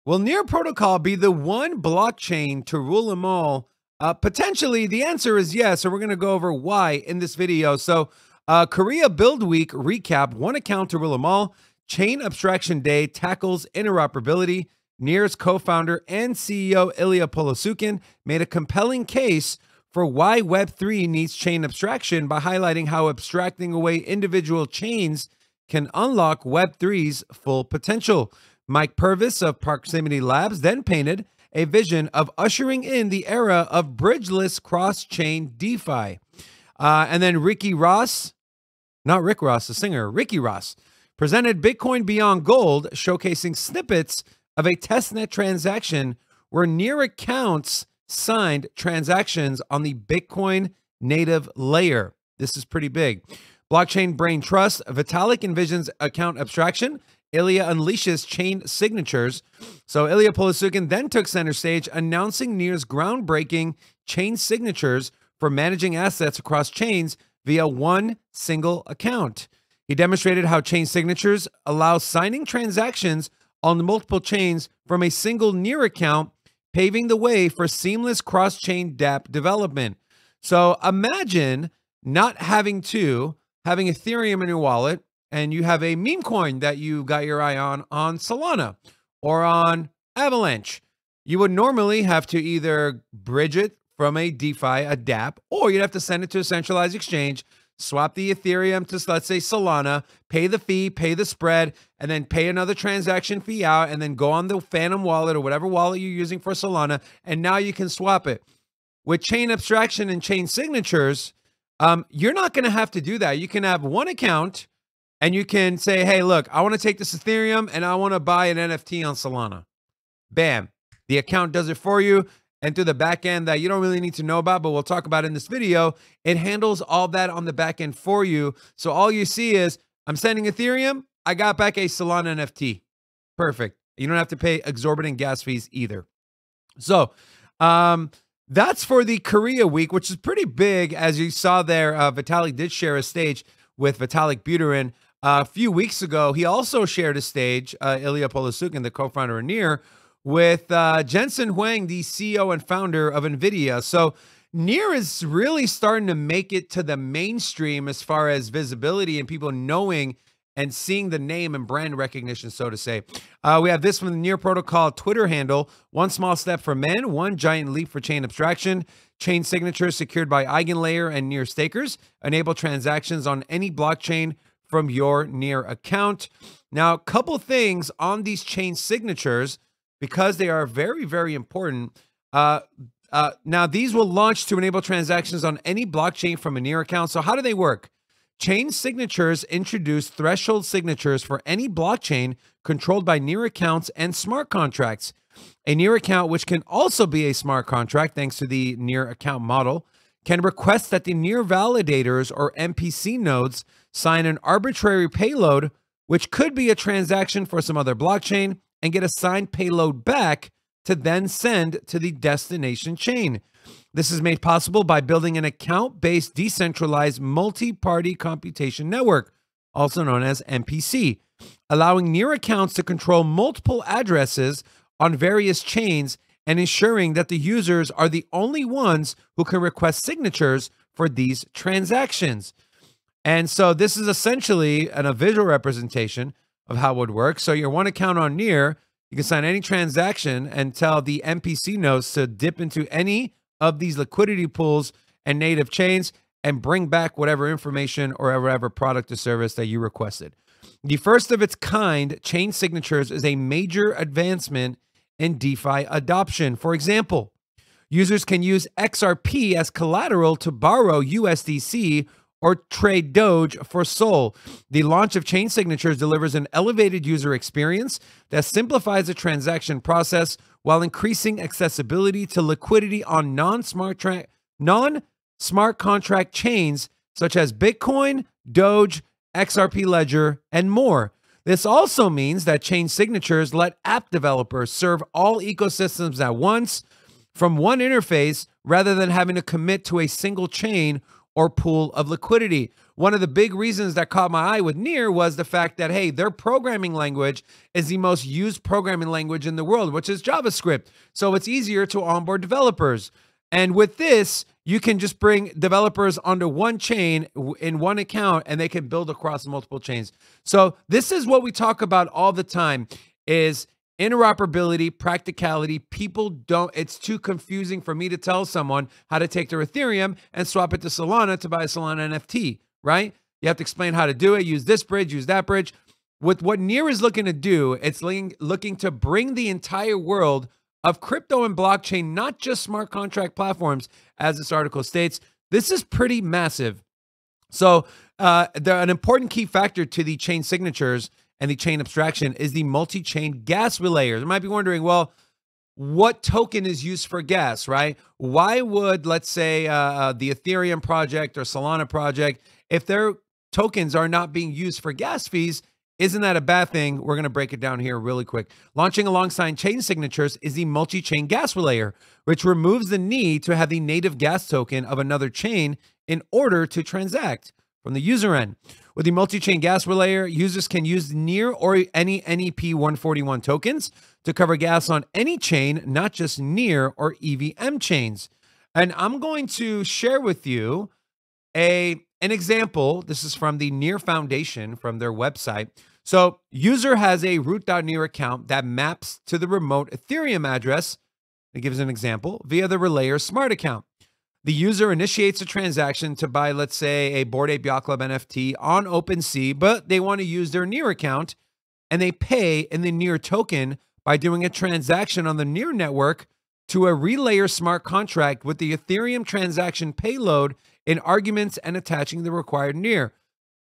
Will Near Protocol be the one blockchain to rule them all? Potentially, the answer is yes, and we're going to go over why in this video. So, Korea Build Week recap: one account to rule them all. Chain Abstraction Day tackles interoperability. Near's co-founder and CEO Ilya Polosukin made a compelling case for why Web3 needs chain abstraction by highlighting how abstracting away individual chains can unlock Web3's full potential. Mike Purvis of Proximity Labs then painted a vision of ushering in the era of bridgeless cross-chain DeFi. And then Ricky Ross, not Rick Ross, the singer, Ricky Ross, presented Bitcoin Beyond Gold, showcasing snippets of a testnet transaction where Near accounts signed transactions on the Bitcoin native layer. This is pretty big. Blockchain Brain Trust, Vitalik envisions account abstraction. Ilya unleashes chain signatures. So Ilya Polosukin then took center stage, announcing Near's groundbreaking chain signatures for managing assets across chains via one single account. He demonstrated how chain signatures allow signing transactions on multiple chains from a single Near account, paving the way for seamless cross-chain dApp development. So imagine not having Ethereum in your wallet, and you have a meme coin that you got your eye on Solana or on Avalanche. You would normally have to either bridge it from a DeFi, a dApp, or you'd have to send it to a centralized exchange, swap the Ethereum to, let's say, Solana, pay the fee, pay the spread, and then pay another transaction fee out, and then go on the Phantom wallet or whatever wallet you're using for Solana, and now you can swap it. With chain abstraction and chain signatures, you're not going to have to do that. You can have one account, and you can say, hey, look, I want to take this Ethereum, and I want to buy an NFT on Solana. Bam. The account does it for you. And through the back end that you don't really need to know about, but we'll talk about in this video, it handles all that on the back end for you. So all you see is, I'm sending Ethereum, I got back a Solana NFT. Perfect. You don't have to pay exorbitant gas fees either. So that's for the Korea week, which is pretty big. As you saw there, Vitalik did share a stage with Vitalik Buterin. A few weeks ago, he also shared a stage, Ilya Polosukin, the co-founder of Near, with Jensen Huang, the CEO and founder of NVIDIA. So Near is really starting to make it to the mainstream as far as visibility and people knowing and seeing the name and brand recognition, so to say. We have this from the Near Protocol Twitter handle: one small step for men, one giant leap for chain abstraction. Chain signatures secured by EigenLayer and Near stakers enable transactions on any blockchain from your Near account. Now, a couple things on these chain signatures, because they are very, very important. Now, these will launch to enable transactions on any blockchain from a Near account. So how do they work? Chain signatures introduce threshold signatures for any blockchain controlled by Near accounts and smart contracts. A Near account, which can also be a smart contract thanks to the Near account model, can request that the Near validators or MPC nodes sign an arbitrary payload, which could be a transaction for some other blockchain, and get a signed payload back to then send to the destination chain. This is made possible by building an account-based decentralized multi-party computation network, also known as MPC, allowing Near accounts to control multiple addresses on various chains and ensuring that the users are the only ones who can request signatures for these transactions. And so this is essentially a visual representation of how it would work. So your one account on Near, you can sign any transaction and tell the MPC nodes to dip into any of these liquidity pools and native chains and bring back whatever information or whatever product or service that you requested. The first of its kind chain signatures is a major advancement in DeFi adoption. For example, users can use XRP as collateral to borrow USDC or trade Doge for Sol. The launch of chain signatures delivers an elevated user experience that simplifies the transaction process while increasing accessibility to liquidity on non-smart contract chains such as Bitcoin, Doge, XRP Ledger, and more. This also means that chain signatures let app developers serve all ecosystems at once from one interface rather than having to commit to a single chain or pool of liquidity. One of the big reasons that caught my eye with Near was the fact that, hey, their programming language is the most used programming language in the world, which is JavaScript. So it's easier to onboard developers. And with this, you can just bring developers onto one chain in one account, and they can build across multiple chains. So this is what we talk about all the time, is interoperability, practicality. People don't, it's too confusing for me to tell someone how to take their Ethereum and swap it to Solana to buy a Solana NFT, right? You have to explain how to do it, use this bridge, use that bridge. With what Near is looking to do, it's looking to bring the entire world of crypto and blockchain, not just smart contract platforms, as this article states. This is pretty massive. So an important key factor to the chain signatures and the chain abstraction is the multi-chain gas relayers. You might be wondering, well, what token is used for gas, right? Why would, let's say, the Ethereum project or Solana project, if their tokens are not being used for gas fees, isn't that a bad thing? We're going to break it down here really quick. Launching alongside chain signatures is the multi-chain gas relayer, which removes the need to have the native gas token of another chain in order to transact from the user end. With the multi-chain gas relayer, users can use Near or any NEP 141 tokens to cover gas on any chain, not just Near or EVM chains. And I'm going to share with you an example. This is from the Near Foundation, from their website. So user has a root.near account that maps to the remote Ethereum address. It gives an example via the Relayer smart account. The user initiates a transaction to buy, let's say, a Bored Ape Yacht Club NFT on OpenSea, but they want to use their Near account, and they pay in the Near token by doing a transaction on the Near network to a Relayer smart contract with the Ethereum transaction payload in arguments and attaching the required Near.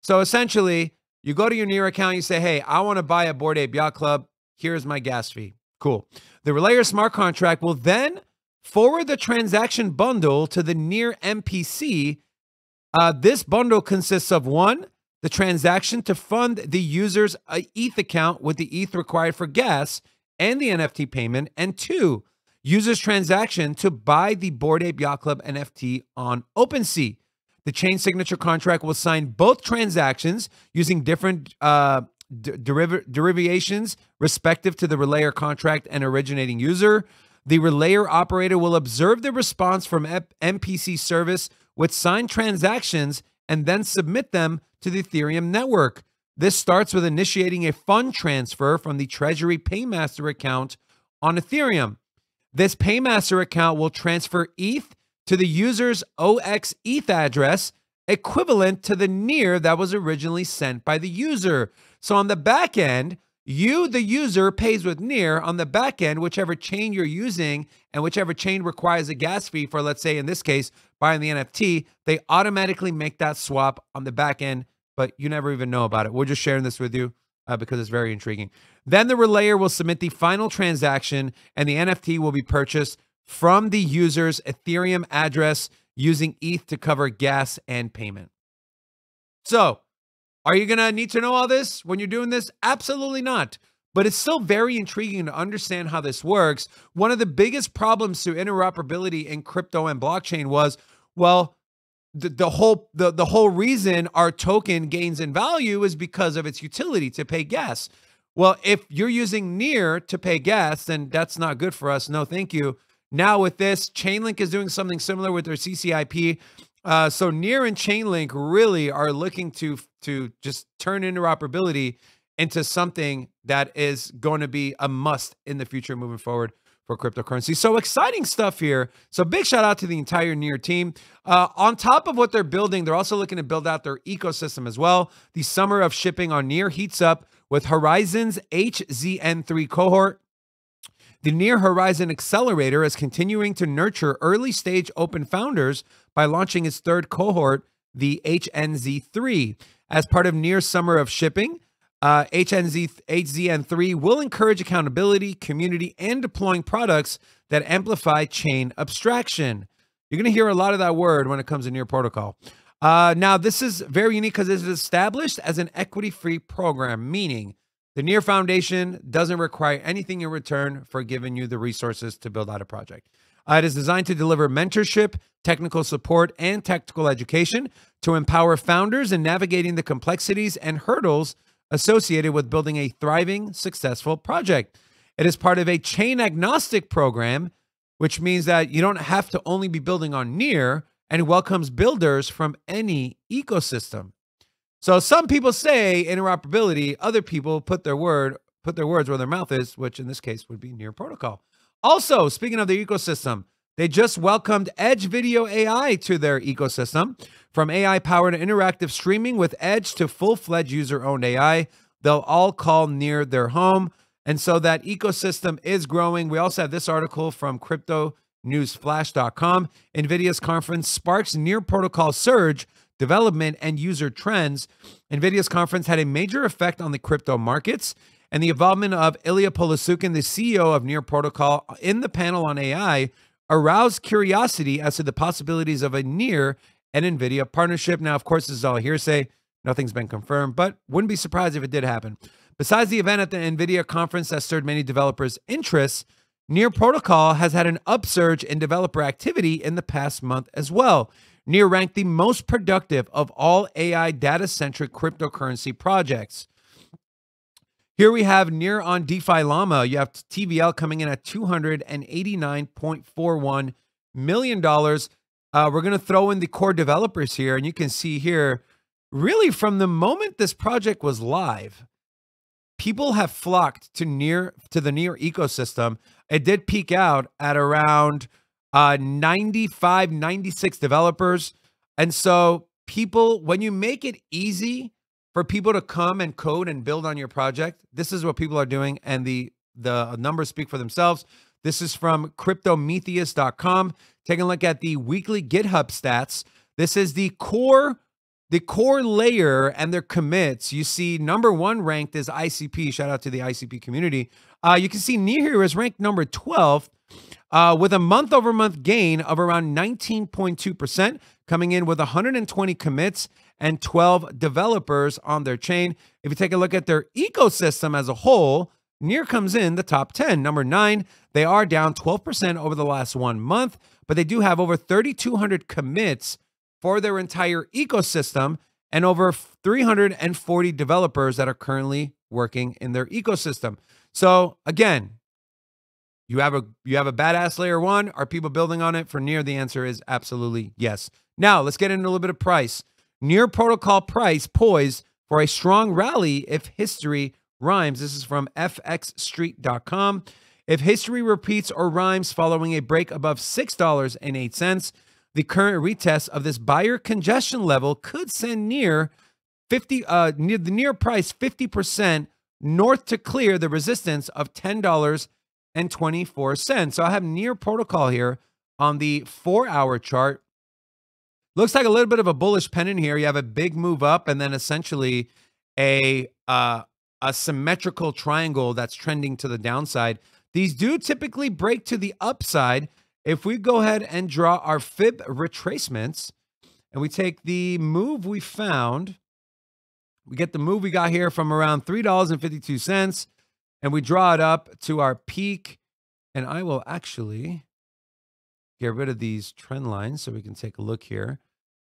So essentially, you go to your Near account, you say, hey, I want to buy a Bored Ape Yacht Club. Here's my gas fee. Cool. The Relayer smart contract will then forward the transaction bundle to the Near MPC. This bundle consists of 1, the transaction to fund the user's ETH account with the ETH required for gas and the NFT payment, and 2, user's transaction to buy the Bored Ape Yacht Club NFT on OpenSea. The chain signature contract will sign both transactions using different derivations respective to the Relayer contract and originating user. The Relayer operator will observe the response from MPC service with signed transactions and then submit them to the Ethereum network. This starts with initiating a fund transfer from the Treasury Paymaster account on Ethereum. This Paymaster account will transfer ETH to the user's OX ETH address, equivalent to the Near that was originally sent by the user. So on the back end, you, the user, pays with Near. On the back end, whichever chain you're using and whichever chain requires a gas fee for, let's say, in this case, buying the NFT, they automatically make that swap on the back end, but you never even know about it. We're just sharing this with you because it's very intriguing. Then the Relayer will submit the final transaction, and the NFT will be purchased from the user's Ethereum address using ETH to cover gas and payment. So, are you going to need to know all this when you're doing this? Absolutely not. But it's still very intriguing to understand how this works. One of the biggest problems to interoperability in crypto and blockchain was, well, the whole reason our token gains in value is because of its utility to pay gas. Well, if you're using Near to pay gas, then that's not good for us. No, thank you. Now with this, Chainlink is doing something similar with their CCIP. So Near and Chainlink really are looking to just turn interoperability into something that is going to be a must in the future moving forward for cryptocurrency. So exciting stuff here. So big shout out to the entire Near team. On top of what they're building, they're also looking to build out their ecosystem as well. The summer of shipping on Near heats up with Horizon's HZN3 cohort. The Near Horizon Accelerator is continuing to nurture early-stage open founders by launching its third cohort, the HNZ3. As part of Near's Summer of Shipping, HZN3 will encourage accountability, community, and deploying products that amplify chain abstraction. You're going to hear a lot of that word when it comes to Near Protocol. Now, this is very unique because it is established as an equity-free program, meaning the Near Foundation doesn't require anything in return for giving you the resources to build out a project. It is designed to deliver mentorship, technical support, and tactical education to empower founders in navigating the complexities and hurdles associated with building a thriving, successful project. It is part of a chain agnostic program, which means that you don't have to only be building on Near, and welcomes builders from any ecosystem. So some people say interoperability, other people put their words where their mouth is, which in this case would be Near Protocol. Also, speaking of the ecosystem, they just welcomed Edge Video AI to their ecosystem. From AI-powered interactive streaming with Edge to full-fledged user-owned AI, they'll all call Near their home. And so that ecosystem is growing. We also have this article from CryptoNewsFlash.com. NVIDIA's conference sparks Near Protocol surge, development, and user trends. NVIDIA's conference had a major effect on the crypto markets, and the involvement of Ilya Polosukhin, the CEO of Near Protocol, in the panel on AI aroused curiosity as to the possibilities of a Near and NVIDIA partnership. Now, of course, this is all hearsay. Nothing's been confirmed, but wouldn't be surprised if it did happen. Besides the event at the NVIDIA conference that stirred many developers' interests, Near Protocol has had an upsurge in developer activity in the past month as well. Near ranked the most productive of all AI data-centric cryptocurrency projects. Here we have Near on DeFi Llama. You have TVL coming in at $289.41 million. We're going to throw in the core developers here, and you can see here, really from the moment this project was live, people have flocked to the Near ecosystem. It did peak out at around 95, 96 developers. And so people, when you make it easy for people to come and code and build on your project, this is what people are doing, and the numbers speak for themselves. This is from cryptometheus.com. Taking a look at the weekly GitHub stats. This is the core layer and their commits. You see number 1 ranked is ICP. Shout out to the ICP community. You can see Near here is ranked number 12 with a month-over-month gain of around 19.2%, coming in with 120 commits and 12 developers on their chain. If you take a look at their ecosystem as a whole, Near comes in the top 10. Number 9, they are down 12% over the last 1 month, but they do have over 3,200 commits for their entire ecosystem and over 340 developers that are currently working in their ecosystem. So again, you have a badass layer 1. Are people building on it for Near? The answer is absolutely yes. Now let's get into a little bit of price. Near Protocol price poised for a strong rally if history rhymes. This is from fxstreet.com. If history repeats or rhymes following a break above $6.08, the current retest of this buyer congestion level could send the Near price 50% north to clear the resistance of $10.24. So I have Near Protocol here on the 4-hour chart. Looks like a little bit of a bullish pennant here. You have a big move up and then essentially a symmetrical triangle that's trending to the downside. These do typically break to the upside. If we go ahead and draw our fib retracements and we take the move we found, we get the move we got here from around $3.52 and we draw it up to our peak. And I will actually get rid of these trend lines so we can take a look here.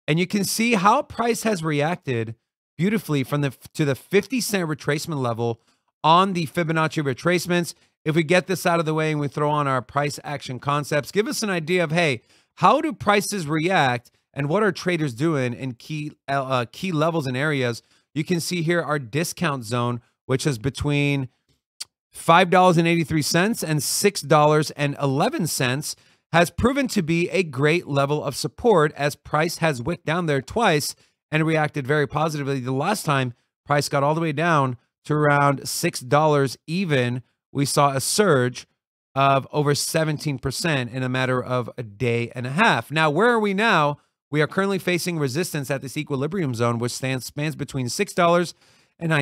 And you can see how price has reacted beautifully from to the 50-cent retracement level on the Fibonacci retracements. If we get this out of the way and we throw on our price action concepts, give us an idea of, hey, how do prices react and what are traders doing in key levels and areas? You can see here our discount zone, which is between $5.83 and $6.11, has proven to be a great level of support as price has wicked down there twice and reacted very positively. The last time price got all the way down to around $6 even, we saw a surge of over 17% in a matter of a day and a half. Now, where are we now? We are currently facing resistance at this equilibrium zone, which spans between $6.90 and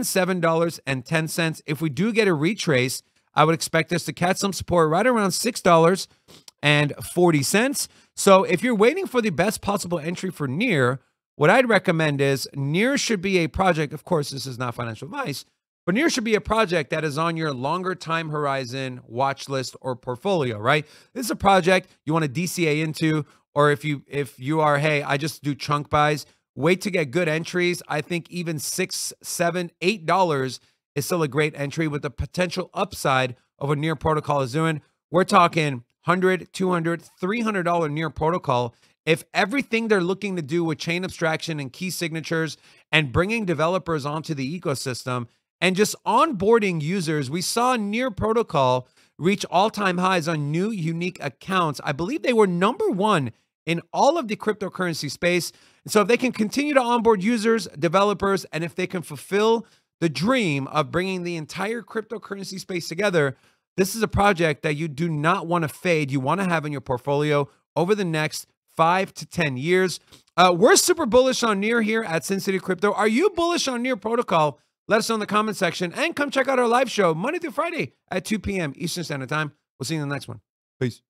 $7.10. If we do get a retrace, I would expect us to catch some support right around $6.40. So if you're waiting for the best possible entry for Near, what I'd recommend is Near should be a project. Of course, this is not financial advice, but Near should be a project that is on your longer time horizon watch list or portfolio, right? This is a project you want to DCA into, or if you are, hey, I just do chunk buys, wait to get good entries. I think even $6, $7, $8 is still a great entry with the potential upside of what Near Protocol is doing. We're talking $100, $200, $300 Near Protocol. If everything they're looking to do with chain abstraction and key signatures and bringing developers onto the ecosystem and just onboarding users, we saw Near Protocol reach all-time highs on new unique accounts. I believe they were #1 in all of the cryptocurrency space. And so if they can continue to onboard users, developers, and if they can fulfill the dream of bringing the entire cryptocurrency space together, this is a project that you do not want to fade. You want to have in your portfolio over the next 5 to 10 years. We're super bullish on Near here at Sin City Crypto. Are you bullish on Near Protocol? Let us know in the comment section, and come check out our live show Monday through Friday at 2 p.m. Eastern Standard Time. We'll see you in the next one. Peace.